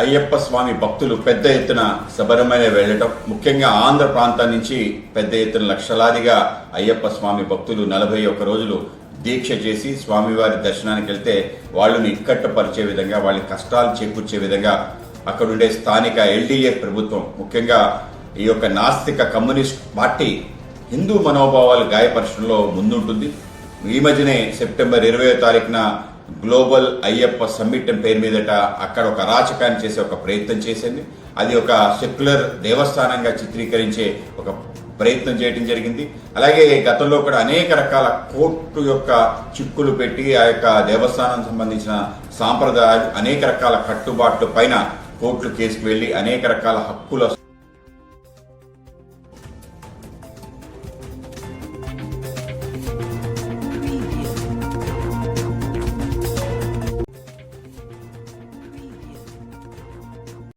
అయ్యప్ప స్వామి భక్తులు పెద్ద ఎత్తున శబరిమల వెళ్లటం, ముఖ్యంగా ఆంధ్ర ప్రాంతం నుంచి పెద్ద ఎత్తున లక్షలాదిగా అయ్యప్ప స్వామి భక్తులు 41 రోజులు దీక్ష చేసి స్వామివారి దర్శనానికి వెళ్తే వాళ్ళని ఇక్కట్టపరిచే విధంగా, వాళ్ళ కష్టాలు చేకూర్చే విధంగా అక్కడుండే స్థానిక ఎల్డీఎఫ్ ప్రభుత్వం, ముఖ్యంగా ఈ యొక్క నాస్తిక కమ్యూనిస్ట్ పార్టీ హిందూ మనోభావాలు గాయపరచడంలో ముందుంటుంది. ఈ మధ్యనే సెప్టెంబర్ 20వ తారీఖున గ్లోబల్ అయ్యప్ప సమ్మిట్ పేరు మీదట అక్కడ ఒక అరాచకాన్ని చేసే ఒక ప్రయత్నం చేసింది. అది ఒక సెక్యులర్ దేవస్థానంగా చిత్రీకరించే ఒక ప్రయత్నం చేయడం జరిగింది. అలాగే గతంలో కూడా అనేక రకాల కోర్టు యొక్క చిక్కులు పెట్టి ఆ యొక్క దేవస్థానం సంబంధించిన సాంప్రదాయాలు, అనేక రకాల కట్టుబాట్ల పైన కోర్టులు కేసుకు వెళ్లి అనేక రకాల హక్కుల